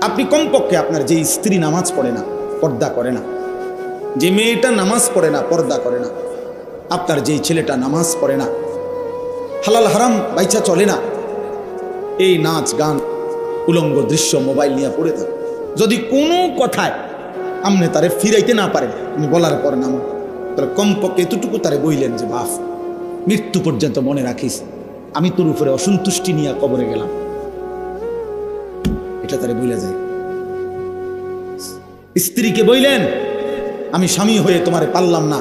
আপনি কমপক্ষে আপনার যে স্ত্রী নামাজ পড়ে না, পর্দা করে না, যে মেয়েটা নামাজ পড়ে না, পর্দা করে না, আপনার যেই ছেলেটা নামাজ পড়ে না, হালাল হারাম বাইচা চলে না, এই নাচ গান উলঙ্গ দৃশ্য মোবাইল নিয়ে পড়ে থাকে, যদি কোনো কথায় আপনি তারে ফিরাইতে না পারেন, আপনি বলার পর নাম, তাহলে কমপক্ষে এতটুকু তারে বইলেন যে বাপ, মৃত্যু পর্যন্ত মনে রাখিস আমি তোর উপরে অসন্তুষ্টি নিয়ে কবরে গেলাম, এটা তারে বইলে যায়। স্ত্রীকে বইলেন আমি স্বামী হয়ে তোমারে পারলাম না,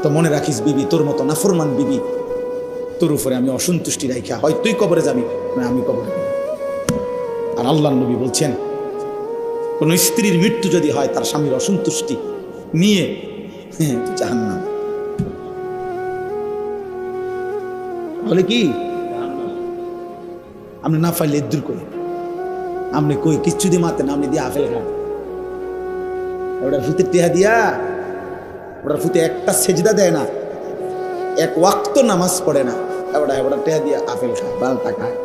তো মনে রাখিস বিবি, তোর মতো নাফরমান বিবি, তোর উপরে আমি অসন্তুষ্টি রাখা, হয় তুই কবরে যাবি না আমি কবরে যাব। আর আল্লাহর নবী বলছেন কোন স্ত্রীর মৃত্যু যদি হয় তার স্বামীর অসন্তুষ্টি নিয়ে, জাহান্নাম। তাহলে কি আপনি না পাইলে দূর করি, আপনি কই কিচ্ছু দিয়ে মারতেন, আপনি দিয়ে আপেল খান, ওটার ফুতে টেহা দিয়া, ওটার ফুতে একটা সেজদা দেয় না, এক ওয়াক্ত নামাজ পড়ে না, ওটা টেহা দিয়া আপেল খায়, বালটা খায়।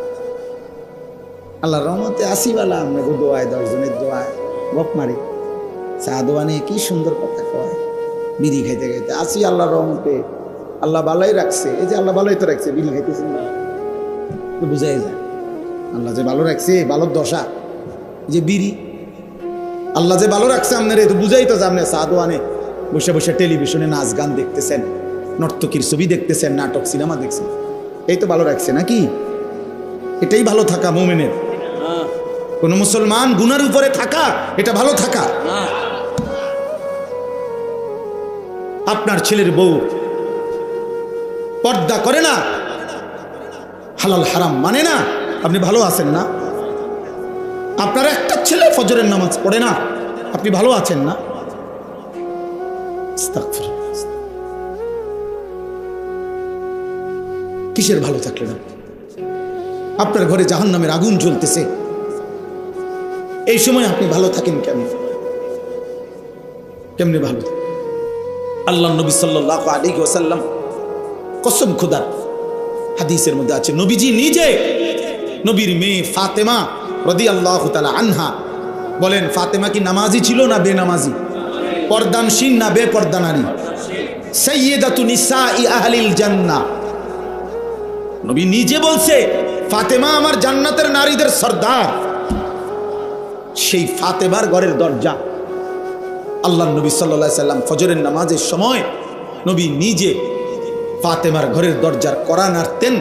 আল্লাহর রহমতে আসিবালা আপনাকে দোয়ায়, 10 জনের দোয়ায় গপ মারি, চা দোয়া নিয়ে কি সুন্দর কথা কয়, বিড়ি খাইতে খাইতে আসি আল্লাহর রহমতে, আল্লাহ ভালোই রাখছে। এই যে আল্লাহ ভালোই তো রাখছে, বিড়ি খাইতেছেন না, তো বুঝাই যায় আল্লাহ যে ভালো রাখছে, ভালোর দশা যে বিড়ি, আল্লাহ যে ভালো রাখছে আপনার, এই তো বুঝাই তো যে আপনি চা দোয়ানে বসে বসে টেলিভিশনে নাচ গান দেখতেছেন, নর্তকীর ছবি দেখতেছেন, নাটক সিনেমা দেখছেন, এই তো ভালো রাখছে নাকি? এটাই ভালো থাকা মুমিনের। কোন মুসলমান গুনার উপরে থাকা, এটা ভালো থাকা। আপনার ছেলের বউ পর্দা করে না, হালাল হারাম মানে না, আপনি ভালো আছেন না? আপনার একটা ছেলে ফজরের নামাজ পড়ে না, আপনি ভালো আছেন না? কিসের ভালো থাকলেন আপনি? আপনার ঘরে জাহান্নামের আগুন জ্বলতেছে, এই সময় আপনি ভালো থাকেন কেমনে ভালো? আল্লাহ নবী সাল্লাল্লাহু আলাইহি ওয়াসাল্লাম কসম খুদার হাদিসের মধ্যে আছে, নবীজি নিজে নবীর মেয়ে ফাতেমা রাদিয়াল্লাহু তাআলা আনহা বলেন, ফাতেমা কি নামাজি ছিল না বেনামাজি? পর্দানশীল না বেপর্দা নারী? সাইয়্যিদাতু নিসাই আহলিল জান্নাহ। নবী নিজে বলছে ফাতেমা আমার জান্নাতের নারীদের সর্দার। সেই ফাতেমার ঘরের দরজা আল্লাহ নবী সাল্লাল্লাহু আলাইহি সাল্লাম ফজরের নামাজের সময় নবী নিজে ফাতেমার ঘরের দরজার কড়া নাড়তেন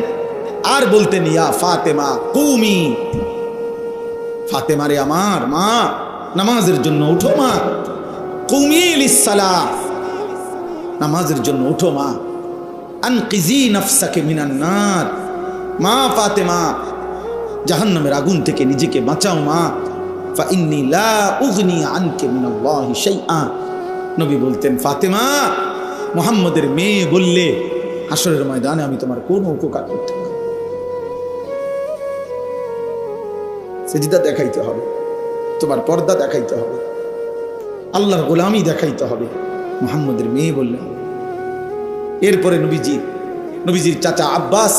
আর বলতেন, ইয়া ফাতেমা কুমি, ফাতেমা রে আমার মা, নামাজের জন্য উঠো মা, কুমি লিসসালাহ, নামাজের জন্য উঠো মা, আনকিজি নাফসাকে মিনান নার, মা ফাতেমা জাহান্নামের আগুন থেকে নিজেকে বাঁচাও মা, ফা ইন্নী লা উগনি আনকে মিনাল্লাহি শাইআ। নবী বলতেন, ফাতেমা মুহাম্মদের মেয়ে বললে হাসরের ময়দানে আমি তোমার কোনো উপকার করতে পারবো না। সেজদা দেখাইতে হবে, তোমার পর্দা দেখাইতে হবে, আল্লাহর গোলামি দেখাইতে হবে, মুহাম্মদের মেয়ে বললে হবে। এরপরে নবীজির চাচা আব্বাস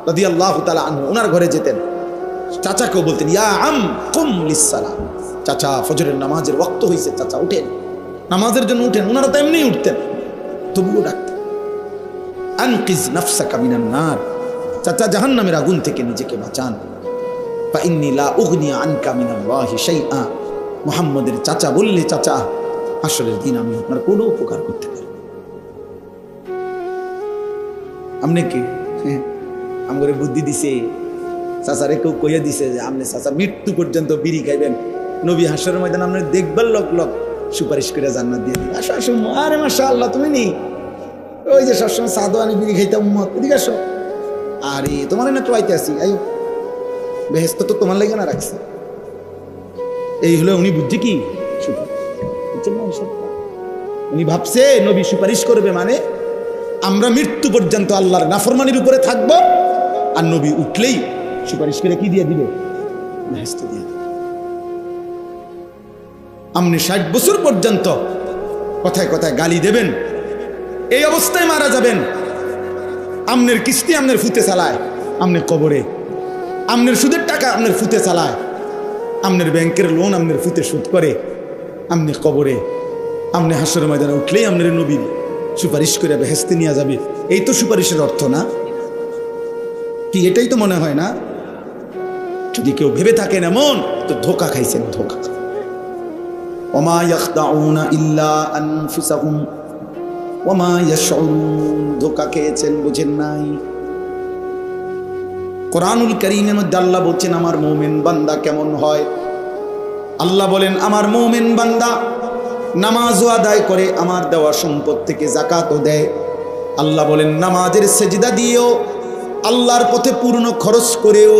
রাদিয়াল্লাহু তাআলা আনহু ওনার ঘরে যেতেন, চাচাকেও বলতেন, ইয়া আম কুম লিসসালাহ, চাচা ফজরের নামাজের ওয়াক্ত হয়েছে, চাচা উঠেন, নামাজের জন্য উঠেন। ওনারা তো এমনিই উঠতেন, তবুও ডাকতেন, আনকিজ নাফসাকা মিনান নার, চাচা জাহান্নামের আগুন থেকে নিজেকে বাঁচান, ফা ইন্নী লা উগনি আনকা মিনাল্লাহি শাইআ। মুহাম্মদের চাচা বললে, চাচা হাসরের দিন আমি আপনার কোনো উপকার করতে পারি। আপনি কি আমাকে বুদ্ধি দিছে, চাচারে কেউ কইয়া দিছে যে আপনি চাচা মৃত্যু পর্যন্ত বিড়ি খাইবেন, নবী হাসরের ময়দান আপনি দেখবার লোক সুপারিশ করে জান্নাত দিয়ে দিবে। আসো আসো, আরে মাশাআল্লাহ, তুমি নি ওই যে সবসময় সাদো আনি বিড়ি খাইতাম, উম্মত এদিকে আসো, আরে তোমার না ট্রাইতে আসি, আয়ো বেহেশত তো তোমার লেগে না রাখছে। এই হলো উনি বুদ্ধি কি উনি ভাবছে নবী সুপারিশ করবে মানে আমরা মৃত্যু পর্যন্ত আল্লাহর নাফরমানির উপরে থাকবো, আর নবী উঠলেই সুপারিশ করে কি দিয়ে দিবে? বেহেশত দিয়ে দিবে। আপনি 60 বছর পর্যন্ত কথায় কথায় গালি দেবেন, এই অবস্থায় মারা যাবেন। আমনের কিস্তি আমনের ফুতে চালায়, আমনে কবরে, আমনের সুদের টাকা আমনের ফুতে চালায়, আপনার ব্যাংকের লোন আপনার ফুতে সুদ করে, আপনি কবরে আপনি হাসরের ময়দানে উঠলেই আপনার নবী সুপারিশ করে বেহেশতে নিয়ে যাবে। এই তো সুপারিশের অর্থ না কি? এটাই তো মনে হয় না? যদি কেউ ভেবে থাকেন এমন, তো ধোকা খাইছেন, ধোকা। ওমা ইয়াখদাউনা ইল্লা আনফুসাহুম ওমা ইয়াশউরুন, ধোকা খেয়েছেন, বুঝেন নাই। কোরআনুল কারীমের মধ্যে আল্লাহ বলছেন আমার মুমিন বান্দা কেমন হয়। আল্লাহ বলেন আমার মুমিন বান্দা নামাজও আদায় করে, আমার দেওয়া সম্পদ থেকে যাকাতও দেয়। আল্লাহ বলেন নামাজের সেজদা দিয়েও, আল্লাহর পথে পূর্ণ খরচ করেও,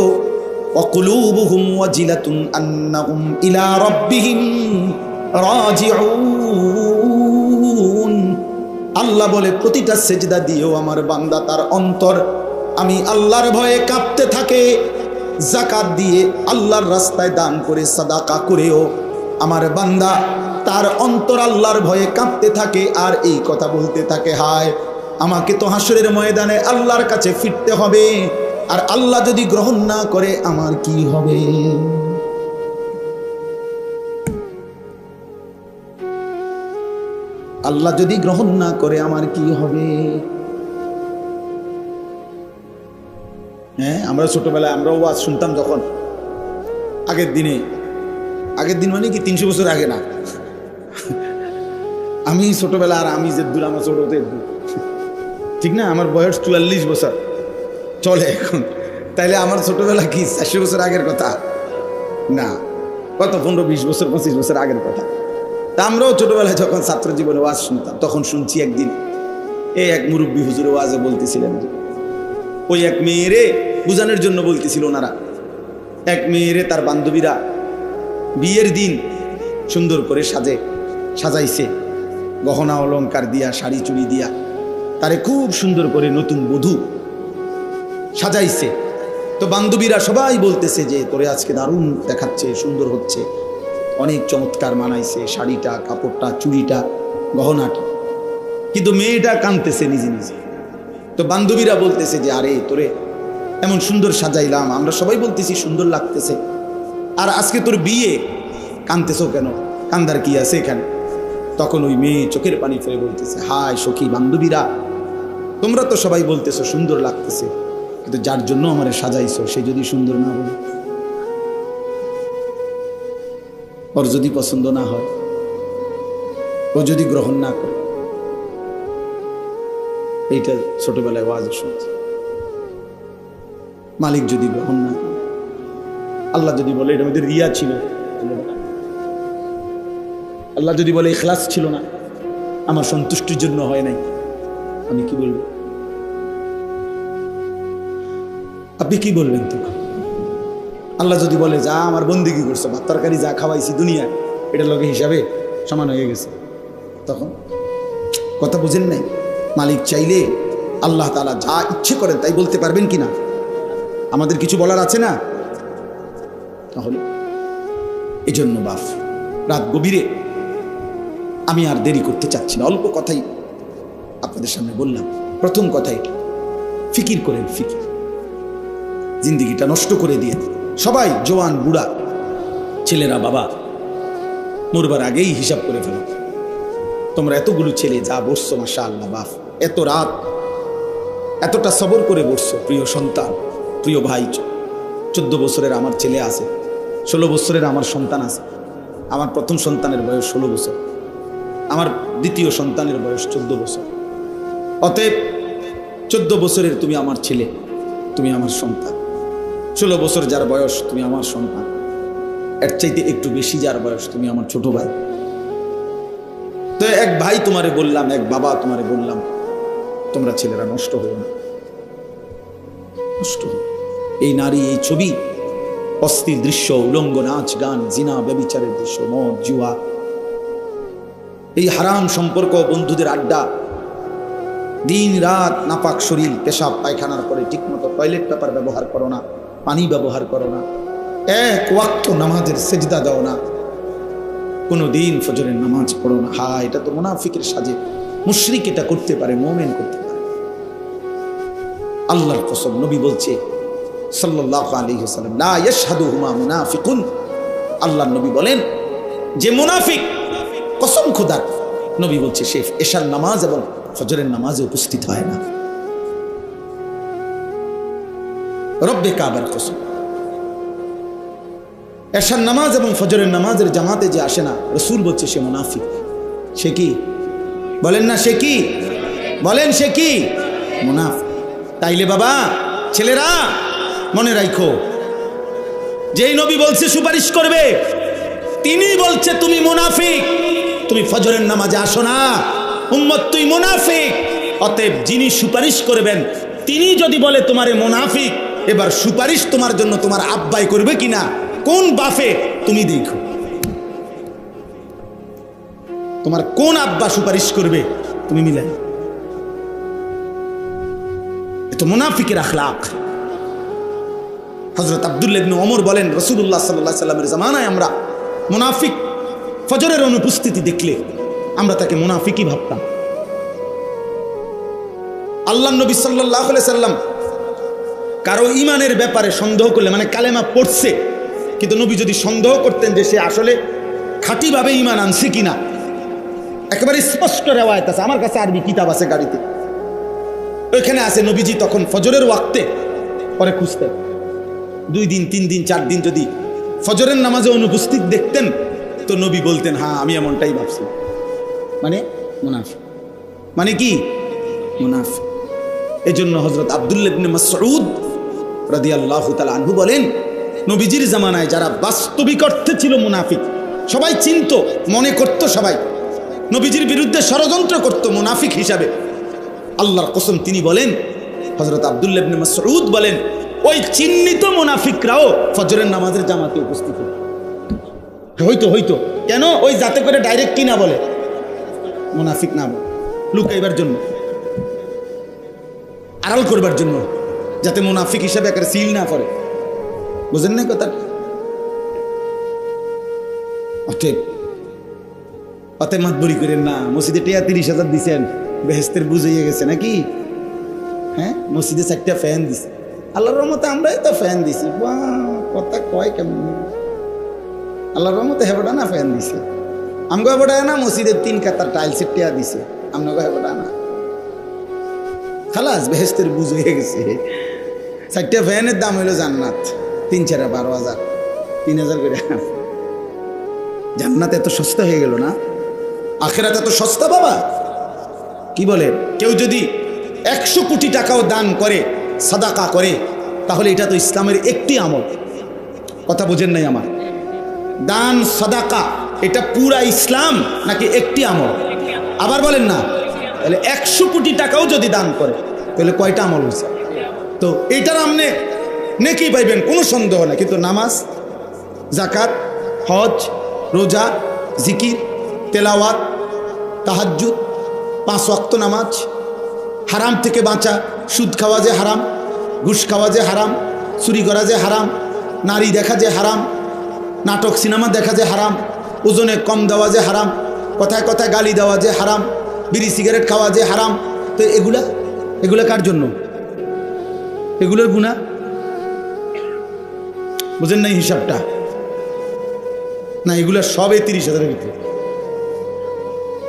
ওয়াকুলুবুহুম ওয়াজিলাতুন আন্নাহুম ইলা রাব্বিহিম রাজিউন। আল্লাহ বলে প্রতিটা সেজদা দিয়েও আমার বান্দা তার অন্তর আমি আল্লাহর ভয়ে কাঁপতে থাকে। যাকাত দিয়ে আল্লাহর রাস্তায় দান করে সাদাকা করেও আমার বান্দা তার অন্তর আল্লাহর ভয়ে কাঁপতে থাকে, আর এই কথা বলতে থাকে হায় আমাকে তো হাসরের ময়দানে আল্লাহর কাছে ফিরতে হবে, আর আল্লাহ যদি গ্রহণ না করে আমার কি হবে। আল্লাহ যদি গ্রহণ না করে আমার কি হবে। হ্যাঁ, আমরা ছোটবেলায় আমরাও ওয়াজ শুনতাম যখন, আগের দিন মানে কি 300 বছর আগে না, আমি ছোটবেলা, আর আমি যে দূর আমার ছোটতে ঠিক না, আমার বয়স 44 বছর চলে এখন, তাইলে আমার ছোটবেলা কি 400 বছর আগের কথা না, কত 15-20 বছর 25 বছর আগের কথা। তা আমরাও ছোটবেলায় যখন ছাত্র জীবনে ওয়াজ শুনতাম, তখন শুনছি একদিন এই এক মুরব্বী হুজুর ওয়াজে বলতেছিলেন, ওই এক মেয়েরে বুঝানোর জন্য বলতেছিল ওনারা, এক মেয়েরে তার বান্ধবীরা বিয়ের দিন সুন্দর করে সাজাইছে, গহনা অলংকার দিয়া, শাড়ি চুড়ি দিয়া, তারে খুব সুন্দর করে নতুন বধূ সাজাইছে। তো বান্ধবীরা সবাই বলতেছে যে তোরে আজকে দারুণ দেখাচ্ছে, সুন্দর হচ্ছে, অনেক চমৎকার মানাইছে শাড়িটা, কাপড়টা, চুড়িটা, গহনাটা। কিন্তু মেয়েটা কাঁদতেছে নিজে নিজে। তো বান্ধবীরা বলতেছে যে আরে তোরে এমন সুন্দর সাজাইলাম, আমরা সবাই বলতেছি সুন্দর লাগতেছে, আর আজকে তোর বিয়ে, কাঁদতেছো কেন, কান্দার কি আছে এখানে? তখন ওই মেয়ে চোখের পানি ফেলে বলতেছে হায় সখী বান্ধবীরা, তোমরা তো সবাই বলতেছো সুন্দর লাগতেছে, কিন্তু যার জন্য আমারে সাজাইছো সে যদি সুন্দর না বলে, ওর যদি পছন্দ না হয়, ও যদি গ্রহণ না করে। এইটা ছোটবেলায় ওয়াজ শুনছি। মালিক যদি গ্রহণ না করে, আল্লাহ যদি বলে এটার মধ্যে রিয়া ছিল, আল্লাহ যদি বলে ইখলাস ছিল না, আমার সন্তুষ্টির জন্য হয় নাই, আমি কি বলবো? আপনি কি বলবেন তখন? আল্লাহ যদি বলে যা আমার বন্দেগী করছো, ভাত তরকারি যা খাওয়াইছি দুনিয়া, এটা লোকে হিসাবে সমান হয়ে গেছে, তখন কথা বুঝেন নাই? মালিক চাইলে আল্লাহ তাআলা যা ইচ্ছে করেন তাই বলতে পারবেন কিনা? আমাদের কিছু বলার আছে না? তাহলে এই জন্য বাপ, রাত গভীরে আমি আর দেরি করতে চাচ্ছি না, অল্প কথাই আপনাদের সামনে বললাম। প্রথম কথাই ফিকির করেন, ফিকির, জিন্দিগিটা নষ্ট করে দিয়ে সবাই, জওয়ান বুড়া, ছেলেরা বাবা, মরবার আগেই হিসাব করে ফেলো। তোমরা এতগুলো ছেলে যা বসছো, মাশাআল্লাহ বাপ, এত রাত এতটা সবর করে বসছো, প্রিয় সন্তান, প্রিয় ভাই। 14 বছরের আমার ছেলে আছে, 16 বছরের আমার সন্তান আছে। আমার প্রথম সন্তানের বয়স 16 বছর, আমার দ্বিতীয় সন্তানের বয়স 14 বছর। অতএব 14 বছরের তুমি আমার ছেলে, তুমি আমার সন্তান। 16 বছর যার বয়স তুমি আমার সন্তান, এর চাইতে একটু বেশি যার বয়স তুমি আমার ছোট ভাই। তো এক ভাই তোমারে বললাম, এক বাবা তোমারে বললাম, তোমরা ছেলেরা নষ্ট হও না, নষ্ট হও। এই নারী, এই ছবি, অস্থির দৃশ্য, উলঙ্গ নাচ গান, জিনা, ব্যভিচারের দৃশ্য, মদ, জুয়া, এই হারাম সম্পর্ক, বন্ধুদের আড্ডা, দিন রাত নাপাক শরীর, পেশাব পায়খানার পরে ঠিকমতো টয়লেট পেপার ব্যবহার করো না, পানি ব্যবহার করো না, এক ওয়াক্ত নামাজের সেজদা দাও না, কোনো দিন ফজরের নামাজ পড়ো না। হ্যাঁ, এটা তো মুনাফিকের সাজে, মুশরিক এটা করতে পারে, মুমিন করতে পারে। আল্লাহর কসম, নবী বলছে সাল্লাল্লাহু আলাইহি ওয়াসাল্লাম, লা ইয়াশহাদুহুমা মুনাফিকুন, আল্লাহর নবী বলেন যে মুনাফিক, কসম খোদার, নবী বলছে সে এশার নামাজ এবং ফজরের নামাজে উপস্থিত হয় না। রব্বে কাবার কসম, এশার নামাজ এবং ফজরের নামাজের জামাতে যে আসে না, রাসূল বলছে সে মুনাফিক। সে কি বলেন না? সে কি বলেন? সে কি? মুনাফিক। তাইলে বাবা ছেলেরা মনে রাখো, যেই নবী বলছে সুপারিশ করবে, তিনি বলছে তুমি মুনাফিক, তুমি ফজরের নামাজে আসো না, উম্মত তুই মুনাফিক। অতএব যিনি সুপারিশ করবেন তিনি যদি বলে তোমারে মুনাফিক, এবার সুপারিশ তোমার জন্য তোমার আব্বাই করবে কিনা, কোন বাফে তুমি দেখো, তোমার কোন আব্বা সুপারিশ করবে তুমি মিলাই। এটা মুনাফিকের আখলাক। হযরত আব্দুল্লাহ ইবনে ওমর বলেন, রাসূলুল্লাহ সাল্লাল্লাহু আলাইহি সাল্লামের জামানায় আমরা মুনাফিক ফজরের অনুপস্থিতি দেখলে আমরা তাকে মুনাফিকই ভাবতাম। আল্লাহর নবী সাল্লাল্লাহু আলাইহি সাল্লাম কারো ঈমানের ব্যাপারে সন্দেহ করলে, মানে কালেমা পড়ছে কিন্তু নবী যদি সন্দেহ করতেন যে সে আসলে খাঁটিভাবে ঈমান আনছে কিনা, একেবারে স্পষ্ট রিওয়ায়াত আছে, আমার কাছে আরবি কিতাব আছে গাড়িতে, ওইখানে আছে নবীজি তখন ফজরের ওয়াক্তে পরে খুঁজতেন। 2 দিন 3 দিন 4 দিন যদি ফজরের নামাজে অনুপস্থিত দেখতেন তো নবী বলতেন হ্যাঁ আমি এমনটাই ভাবছি, মানে মুনাফিক। মানে কি? মুনাফিক। এজন্য হযরত আব্দুল্লাহ ইবনে মাসউদ রাদিয়াল্লাহু তাআলা আনহু বলেন, নবীজির জামানায় যারা বাস্তবিক অর্থে ছিল মুনাফিক, সবাই চিনত, মনে করত, সবাই নবীজির বিরুদ্ধে ষড়যন্ত্র করত মুনাফিক হিসাবে, আল্লাহর কসম তিনি বলেন, হযরত আব্দুল্লাহ ইবনে মাসউদ বলেন, ওই চিহ্নিত মুনাফিকরাও ফজরের নামাজের জামাতে উপস্থিত হইতো। কেন? ওই যাতে করে ডাইরেক্ট কি না বলে, মুনাফিক না বলে, লুকাইবার জন্য, আড়াল করবার জন্য, যাতে মুনাফিক হিসাবে একটা সিল না করে। বুঝেন না কথা? অতএব মাতবরি করেন না। মসজিদে 30,000 দিচ্ছেন, বেহেস্তের বুঝাইয়া গেছে নাকি? হ্যাঁ, মসজিদে 4টা ফ্যান দিছে, আল্লাহর রহমতে আমরাই তো ফ্যান দিছি। কথা কয় কেমন? আল্লাহর রহমতে হেবটা না ফ্যান দিছে, আমগো হেবটা না, মসজিদের 3 কাতার টাইলসের টিয়া দিছে, আমগো হেবটা না। খালাস, বেহেস্তের বুঝ হয়ে গেছে। 4টা ফ্যানের দাম হইল জান্নাত, 3 4 12,000, 3,000 করে। জান্নাত এত সস্তা হয়ে গেল না? আখিরাত এত সস্তা বাবা? কি বলে? কেউ যদি 100 কোটি টাকাও দান করে, সাদাকা করে, তাহলে এটা তো ইসলামের একটি আমল। কথা বুঝেন নাই আমার? দান সাদাকা এটা পুরা ইসলাম নাকি একটি আমল? আবার বলেন না। তাহলে 100 কোটি টাকাও যদি দান করে তাহলে কয়টা আমল হয়েছে? তো এইটার আমনে নেকি পাইবেন, কোনো সন্দেহ নাই। কিন্তু নামাজ, যাকাত, হজ, রোজা, জিকির, তেলাওয়াত, তাহাজ্জুদ, 5 ওয়াক্ত নামাজ, হারাম থেকে বাঁচা, সুদ খাওয়া যে হারাম, ঘুষ খাওয়া যে হারাম, চুরি করা যে হারাম, নারী দেখা যে হারাম, নাটক সিনেমা দেখা যে হারাম, ওজনে কম দেওয়া যে হারাম, কথায় কথায় গালি দেওয়া যে হারাম, বিড়ি সিগারেট খাওয়া যে হারাম। তো এগুলা কার জন্য? এগুলোর গুনাহ বুঝেন নাই হিসাবটা? না, এগুলা সবে 30,000-এর ভিতরে।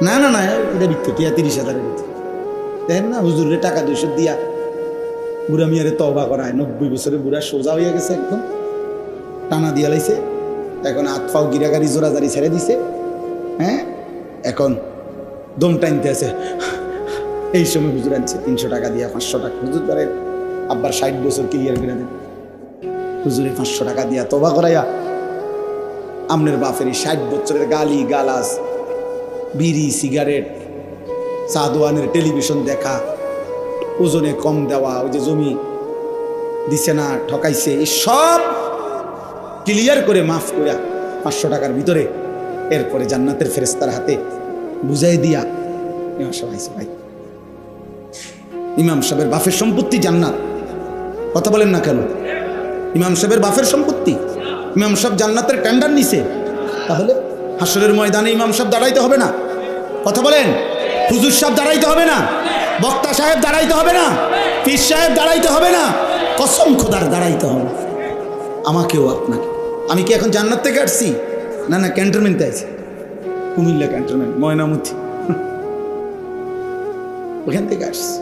না, এটা ভিতরে 30,000-এর ভিতরে। দেখেন না, হুজুরের টাকা 200 দিয়া বুড়া মিয়ারে তওবা করায়। 90 বছরের বুড়া সোজা হয়ে গেছে, একদম টানা দিয়া লাইছে, এখন হাত পাও গিরাগাড়ি জোরাজারি ছেড়ে দিছে। হ্যাঁ, এখন দম টাইনতে আছে। এই সময় হুজুর আনছে 300 টাকা দিয়া, 500 টাকা। হুজুর ধরেন আব্বার 60 বছর ক্লিয়ার করে দেন, হুজুরে 500 টাকা দিয়া তওবা করাইয়া আমনের বাপের 60 বছরের গালি গালাজ, বিড়ি সিগারেট, সাদওয়ানের টেলিভিশন দেখা, ওজনে কম দেওয়া, ওই যে জমি দিছে না, ঠকাইছে, এই সব ক্লিয়ার করে মাফ করে 500 টাকার ভিতরে এরপরে জান্নাতের ফেরেশতার হাতে বুঝাই দিয়া ইমাম সাহেব আইছে। ভাই, ইমাম সাহেবের বাপের সম্পত্তি জান্নাত। কথা বলেন না কেন? ইমাম সাহেবের বাপের সম্পত্তি, ইমাম সাহেব জান্নাতের টেন্ডার নিছে, তাহলে হাসরের ময়দানে ইমাম সাহেব দাঁড়াইতে হবে না? কথা বলেন। হুজুর সাহেব দাঁড়াইতে হবে না? বক্তা সাহেব দাঁড়াইতে হবে না? পীর সাহেব দাঁড়াইতে হবে না? কসম খোদার দাঁড়াইতে হবে, আমাকেও আপনাকে। আমি কি এখন জান্নাত থেকে আসছি? না না, ক্যান্টনমেন্টে আছে, কুমিল্লা ক্যান্টনমেন্ট, ময়নামতি, ওখান থেকে আসছে।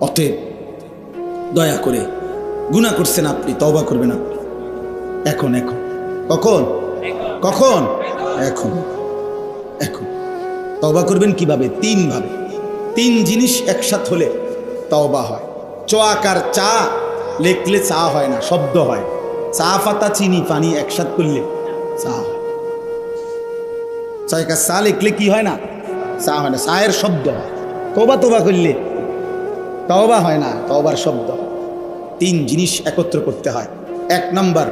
অতএব দয়া করে, গুনাহ করছেন আপনি, তওবা করবেন আপনি এখন। এখন কখন? কখন? এখন। এখন তওবা করবেন কিভাবে? 3 ভাবে। 3 জিনিস একসাথে হলে তওবা হয়। চোয়াকার চা লেখলে চা হয় না, শব্দ হয়। চা পাতা, চিনি, পানি একসাথে করলে চা হয়। চয়কার চা লিখলে কি হয় না? চা হয় না, চায়ের শব্দ হয়। তওবা তওবা করলে তওবা হয় না, তওবার শব্দ। 3 জিনিস একত্র করতে হয়। 1 নাম্বার,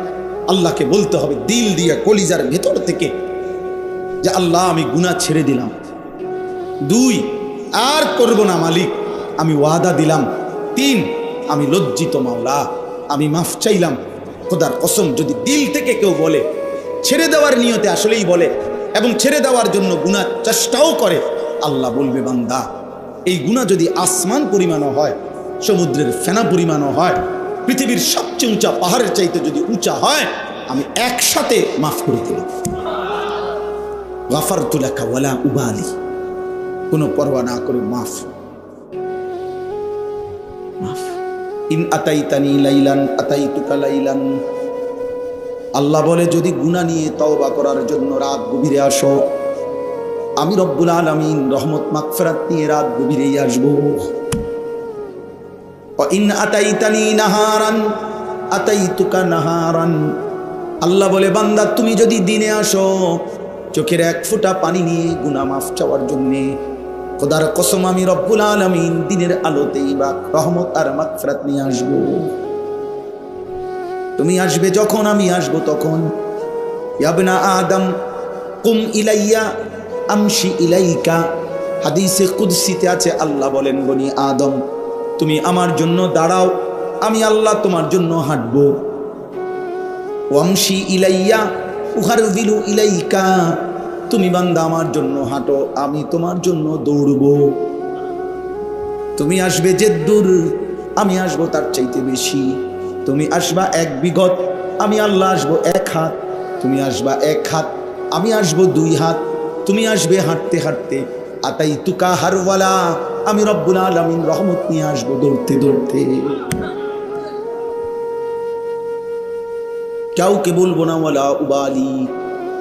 আল্লাহকে বলতে হবে দিল দিয়ে, কলিজার ভেতর থেকে, যে আল্লাহ আমি গুনাহ ছেড়ে দিলাম। 2, আর করব না মালিক, আমি ওয়াদা দিলাম। 3, আমি লজ্জিত মাওলা, আমি মাফ চাইলাম। খোদার কসম, যদি দিল থেকে কেউ বলে, ছেড়ে দেওয়ার নিয়তে আসলেই বলে, এবং ছেড়ে দেওয়ার জন্য গুনাহ চেষ্টাও করে, আল্লাহ বলবে বান্দা, এই গুনাহ যদি আসমান পরিমাণও হয়, সমুদ্রের ফেনা পরিমাণও হয়, পৃথিবীর সবচেয়ে উঁচা পাহাড়ের চাইতে যদি উঁচা হয়, আমি একসাথে মাফ করে দিলাম। গাফারতু লাকা ওয়ালা উবালি, কোনো পরোয়া না করে মাফ। মাফ। ইন আতাইতানি লাইলান আতাইতুকা লাইলান, আল্লাহ বলে যদি গুনাহ নিয়ে তওবা করার জন্য রাত গভীরে আসো, আমি রব্বুল আলামিন রহমত মাগফিরাত নিয়ে রাত গভীরেই আসবো। ওয়া ইন আতাইতানি নাহারান আতাইতুকা নাহারান, আল্লাহ বলে বান্দা তুমি যদি দিনে আসো, চোখের 1 ফোঁটা পানি নিয়ে গুনাহ মাফ চাওয়ার জন্য, খোদার কসম আমি রব্বুল আলামিন দিনের আলোতেই বা রহমত আর মাগফিরাত নিয়ে আসবো। তুমি আসবে যখন, আমি আসবো তখন। ইয়া ইবনা আদম কুম ইলাইয়া আমশি ইলাইকা, হাদিসে কুদসিতে আছে, আল্লাহ বলেন বনি আদম তুমি আমার জন্য দাঁড়াও, আমি আল্লাহ তোমার জন্য হাঁটবো। ওয়ামশি ইলাইয়া উখারবিলু ইলাইকা, তুমি বান্দা আমার জন্য হাঁটো, আমি তোমার জন্য দৌড়বো। তুমি আসবে যে দূর, আমি আসবো তার চাইতে বেশি। তুমি আসবা 1 বিঘত, আমি আল্লাহ আসবো 1 হাত। তুমি আসবা 1 হাত, আমি আসবো 2 হাত। তুমি আসবে হাঁটতে হাঁটতে, আতাইতুকা হারওয়ালা, আমি রব্বুল আলামিন রহমত নিয়ে আসবো দৌড়তে দৌড়তে। কাউকে বলবো না ওয়ালা উবালি,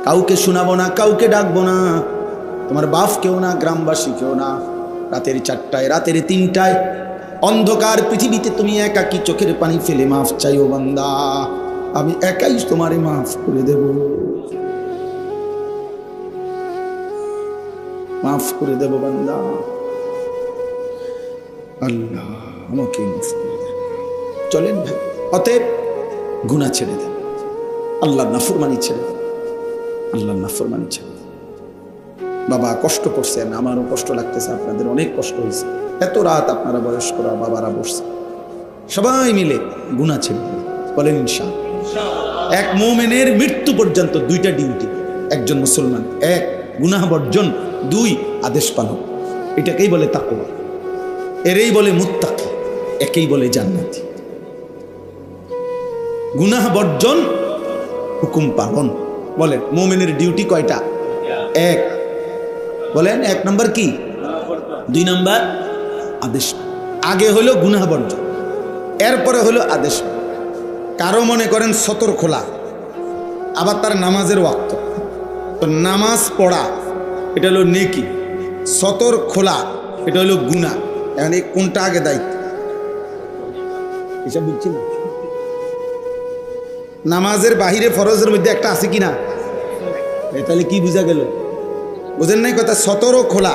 কাউকে শোনাবো না, কাউকে ডাকবো না, তোমার বাপ কেউ না, গ্রামবাসী কেউ না। রাতের 4টায়, রাতের 3টায়, অন্ধকার পৃথিবীতে তুমি একাকী চোখের পানি ফেলে মাফ চাইও বান্দা, আমি একাই তোমারে মাফ করে দেব, মাফ করে দেব বান্দা। আল্লাহ আমাকে মাফ করে দেব। চলেন ভাই, অতএব গুনাহ ছেড়ে দেন, আল্লাহর নাফরমানি ছেড়ে দেন, আল্লাহর নাফরমানি ছেড়ে দেন। বাবা কষ্ট করছেন, আমারও কষ্ট লাগতেছে, আপনাদের অনেক কষ্ট হয়েছে। এত রাত আপনারা বয়স্করা বাবারা বসছে, সবাই মিলে গুনাহ ছেড়ে দেন, বলেন ইনশাআল্লাহ। 1 মুমিনের মৃত্যু পর্যন্ত 2টা ডিউটি। একজন মুসলমান, 1 গুনাহ বর্জন, 2 আদেশ পালন। এটাকেই বলে তাকওয়া, এরই বলে মুত্তাকি, একেই বলে জান্নাতি। গুনাহ বর্জন, হুকুম পালন। বলেন মুমিনের ডিউটি কয়টা? 1। বলেন 1 নম্বর কি? 2 নম্বর আদেশ। আগে হলো গুনাহ বর্জন, এরপরে হলো আদেশ। কারো মনে করেন সতর খোলা, আবার তার নামাজের ওয়াক্ত, তো নামাজ পড়া এটা হলো নেকি, সতর খোলা এটা হলো গুনাহ। এখন এই কোনটা আগে দায়িত্ব? এসব বুঝছি না। নামাজের বাহিরে ফরজের মধ্যে একটা আছে কিনা? তাহলে কি বুঝা গেল? বুঝেন নাই কথা? সতরও খোলা,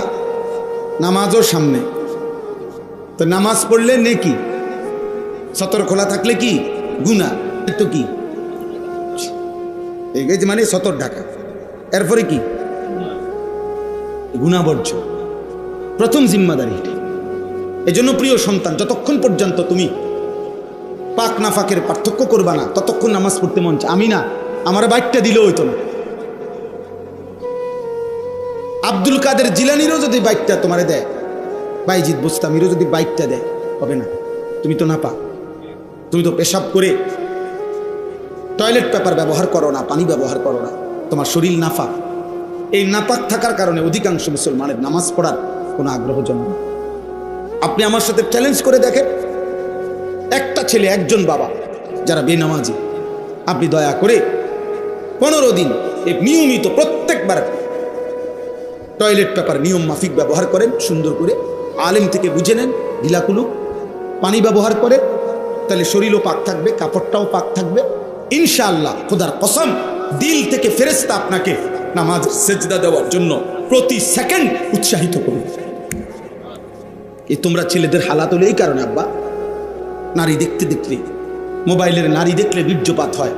নামাজও সামনে। তো নামাজ পড়লে নেকি, সতর খোলা থাকলে কি গুনাহ। তো কি এই মানে সতর ঢাকা, এরপরে কি গুনাহ বর্জন, প্রথম জিম্মাদারি এটা। এজন্য প্রিয় সন্তান, যতক্ষণ পর্যন্ত তুমি পাক নাফাকের পার্থক্য করবা না, ততক্ষণ নামাজ পড়তে মন চায়। আমি না, আমার বাইকটা দিলেও হইতো না। আব্দুল কাদের জিলানিরও যদি বাইকটা তোমারে দেয়, বাইজিদ বুস্তামিরও যদি বাইকটা দেয়, হবে না। তুমি তো না পা, তুমি তো পেশাব করে টয়লেট পেপার ব্যবহার করো না, পানি ব্যবহার করো না, তোমার শরীর নাফাক। এই নাপাক থাকার কারণে অধিকাংশ মুসলমানের নামাজ পড়ার কোনো আগ্রহ জন্মায় না। আপনি আমার সাথে চ্যালেঞ্জ করে দেখেন, একটা ছেলে, একজন বাবা যারা বেনামাজি, আপনি দয়া করে 15 দিন নিয়মিত প্রত্যেকবার টয়লেট পেপার নিয়ম মাফিক ব্যবহার করেন, সুন্দর করে আলেম থেকে বুঝে নেন, ঢিলাকুলুক পানি ব্যবহার করে, তাহলে শরীরও পাক থাকবে, কাপড়টাও পাক থাকবে ইনশাআল্লাহ। খোদার কসম, দিল থেকে ফেরেশতা আপনাকে নামাজ সেজদা দেওয়ার জন্য প্রতি সেকেন্ড উৎসাহিত করবে। এই তোমরা ছেলেদের হালাত হলো এই কারণে আব্বা, নারী দেখতে দেখলে, মোবাইলের নারী দেখলে বীর্যপাত হয়,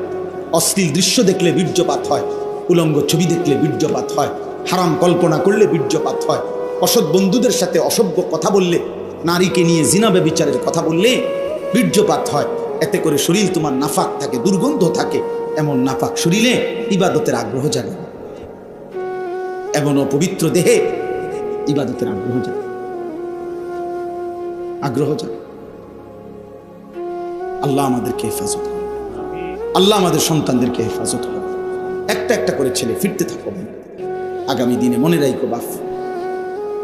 অশ্লীল দৃশ্য দেখলে বীর্যপাত হয়, উলঙ্গ ছবি দেখলে বীর্যপাত হয়, হারাম কল্পনা করলে বীর্যপাত হয়, অসৎ বন্ধুদের সাথে অসভ্য কথা বললে, নারীকে নিয়ে জিনা ব্যভিচারের কথা বললে বীর্যপাত হয়। এতে করে শরীর তোমার নাফাক থাকে, দুর্গন্ধ থাকে। এমন নাফাক শরীরে ইবাদতের আগ্রহ জাগে, এমন অপবিত্র দেহে ইবাদতের আগ্রহ জাগে, আগ্রহ জাগে। আল্লাহ আমাদেরকে হেফাজত করুন, আল্লাহ আমাদের সন্তানদেরকে হেফাজত করুন। একটা একটা করে ছেলে ফিরতে থাকো আগামী দিনে, মনে রাখো বাপ,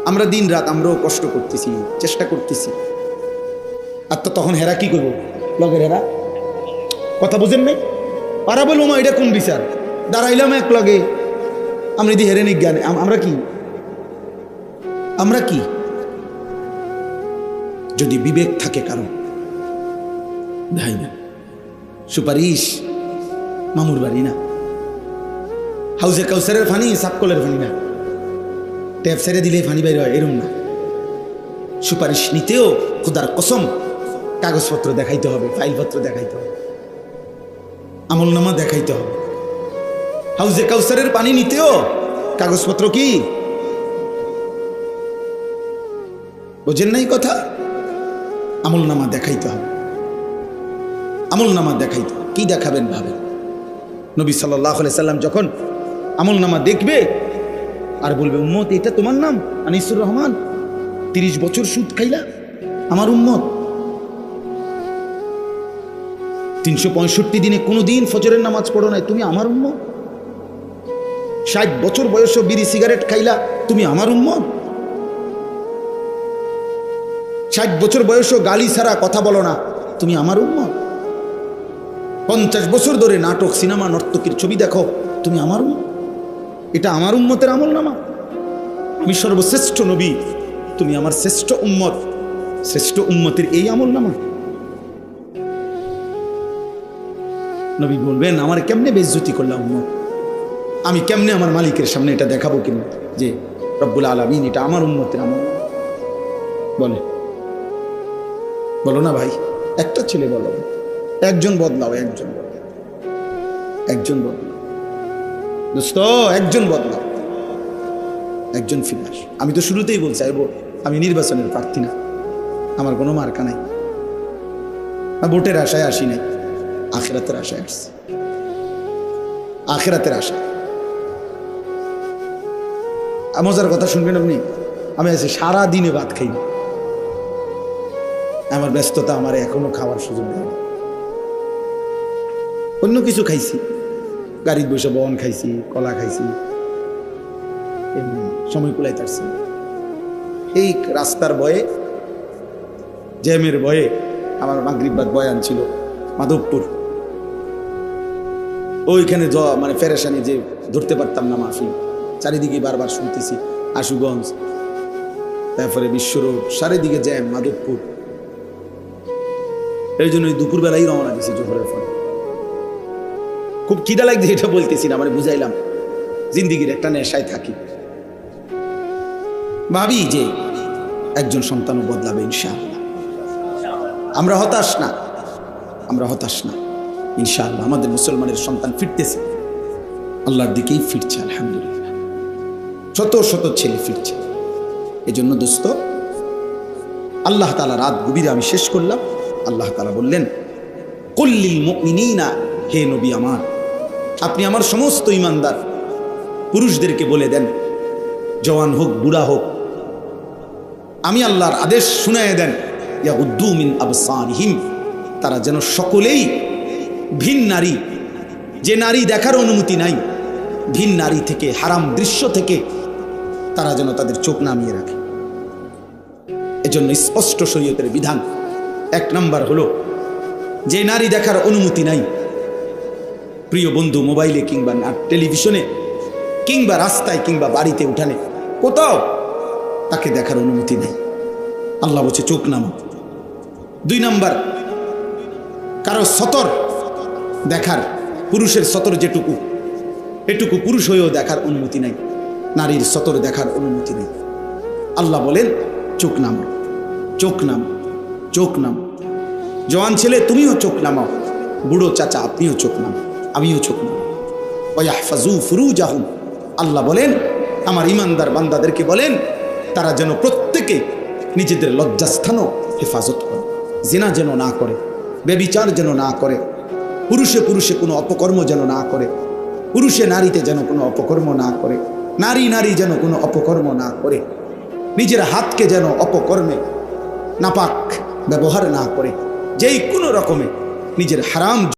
আমরা দিন রাত আমরাও কষ্ট করতেছি, চেষ্টা করতেছি। আর তো তখন হেরা কি করবো, লগের হেরা কথা বোঝেন নাই, পারা বলবো মা এটা কোন বিচার, দাঁড়াইলাম এক লগে, আমরা যদি হেরে নিক জ্ঞানে আমরা কি যদি বিবেক থাকে কারণ ভাই না, সুপারিশ মামুর বাড়ি না, হাউজে কাউসারের ফানি সাপকলের ফানি না, ট্যাপ ছেড়ে দিলে ফানি বাইর হয় এরম না। সুপারিশ নিতেও খোদার কসম কাগজপত্র দেখাইতে হবে, ফাইলপত্র দেখাইতে হবে, আমলনামা দেখাইতে হবে। হাউজে কাউসারের পানি নিতেও কাগজপত্র কি বোঝেন নাই কথা, আমলনামা দেখাইতে হবে, আমলনামা দেখাইতে হবে। কি দেখাবেন ভাবেন, নবী সাল্লাল্লাহু আলাইহি সাল্লাম যখন আমলনামা দেখবে আর বলবে উম্মত এটা তোমার নাম আনিসুর রহমান, 30 বছর সুদ খাইলা, আমার উম্মত 365 দিনে কোনো দিন ফজরের নামাজ পড়ো নাই, তুমি আমার উম্মত। 60 বছর বয়সে বিড়ি সিগারেট খাইলা, তুমি আমার উম্মত। 60 বছর বয়সে গালি ছাড়া কথা বলো না, তুমি আমার উম্মত। 50 বছর ধরে নাটক, সিনেমা, নর্তকীর ছবি দেখো, তুমি আমার উম্মত। এটা আমার উম্মতের আমল নামা। আমি সর্বশ্রেষ্ঠ নবী, তুমি আমার শ্রেষ্ঠ উম্মত, শ্রেষ্ঠ উম্মতের এই আমল নামা। নবী বলবেন আমার কেমনে বেইজ্জতি করলাম উম্মত, আমি কেমনে আমার মালিকের সামনে এটা দেখাবো কিনা যে রব্বুল আলামিন এটা আমার উম্মতের আমল। বলে বলো না ভাই, একটা ছেলে বলো, একজন বদলাও, একজন বদলাও দোস্ত, একজন বদলাও, একজন ফিরে আস। আমি তো শুরুতেই বলছি আমি নির্বাচনের প্রার্থী না, আমার কোনো মার্কা নাই, ভোটের আশায় আসি নাই, আখিরাতের আশায় আসছি, আখিরাতের আশা। মজার কথা শুনবেন আপনি, আমি আছি সারা দিনে ভাত খাই, আমার ব্যস্ততা আমার এখনো খাওয়ার সুযোগ দেয় না। অন্য কিছু খাইছি, গাড়ির বসে বন খাইছি, কলা খাইছি, সময় কুলাইতে পারছি। এই রাস্তার ভয়ে, জ্যামের ভয়ে আমার মাগরিব বাদ বয়ান ছিল মাধবপুর, ওইখানে মানে ফেরেশানি যে ধরতে পারতাম না মাহফিল, চারিদিকে বারবার শুনতেছি আশুগঞ্জ, তারপরে বিশ্বরোড, চারিদিকে জ্যাম, মাধবপুর। এই জন্য দুপুরবেলাই রওনা দিয়েছি জোহরের ফলে। খুব খিদা লাগছে, এটা বলতেছি না, মানে বুঝাইলাম জিন্দিগির একটা নেশায় থাকি, ভাবি যে একজন সন্তানও বদলাবে ইনশাআল্লাহ। আমরা হতাশ না, আমরা হতাশ না, ইনশাআল্লাহ আমাদের মুসলমানের সন্তান ফিরতেছে, আল্লাহর দিকেই ফিরছে আলহামদুলিল্লাহ, শত শত ছেলে ফিরছে। এজন্য দোস্ত, আল্লাহ তাআলা রাত গভীরে আমি শেষ করলাম, আল্লাহ তাআলা বললেন কুল্লিল মুমিনিনা, হে নবী আমার, আপনি আমার সমস্ত ঈমানদার পুরুষদেরকে বলে দেন, জওয়ান হোক বুড়া হোক, আমি আল্লাহর আদেশ শুনায়ে দেন, ইয়াগুদ্দু মিন আবসারিহিম, তারা যেন সকলেই ভিন নারী যে নারী দেখার অনুমতি নাই, ভিন নারী থেকে, হারাম দৃশ্য থেকে তারা যেন তাদের চোখ নামিয়ে রাখে। এজন্য স্পষ্ট শরীয়তের বিধান, 1 নাম্বার হলো যে নারী দেখার অনুমতি নাই, প্রিয় বন্ধু, মোবাইলে কিংবা টেলিভিশনে কিংবা রাস্তায় কিংবা বাড়িতে উঠানে কোথাও তাকে দেখার অনুমতি নেই। আল্লাহ বলছে চোখ নামা। 2 নাম্বার, কারো সতর দেখার, পুরুষের সতর যেটুকু এটুকু পুরুষ হয়েও দেখার অনুমতি নাই, নারীর সতর দেখার অনুমতি নেই। আল্লাহ বলেন চোখ নামা, চোখ নাম, চোখ নাম। জওয়ান ছেলে তুমিও চোখ নামাও, বুড়ো চাচা আপনিও চোখ নাম, আমিও চোখ নাম। ওয়াহফাজু ফুরুজাহুম, আল্লাহ বলেন আমার ইমানদার বান্দাদেরকে বলেন তারা যেন প্রত্যেকে নিজেদের লজ্জাস্থানও হেফাজত করে, জিনা যেন না করে, ব্যভিচার যেন না করে, পুরুষে পুরুষে কোনো অপকর্ম যেন না করে, পুরুষে নারীতে যেন কোনো অপকর্ম না করে, নারী নারী যেন কোনো অপকর্ম না করে, নিজের হাতকে যেন অপকর্মে নাপাক ব্যবহার না করে, যেই কোনো রকমে নিজের হারাম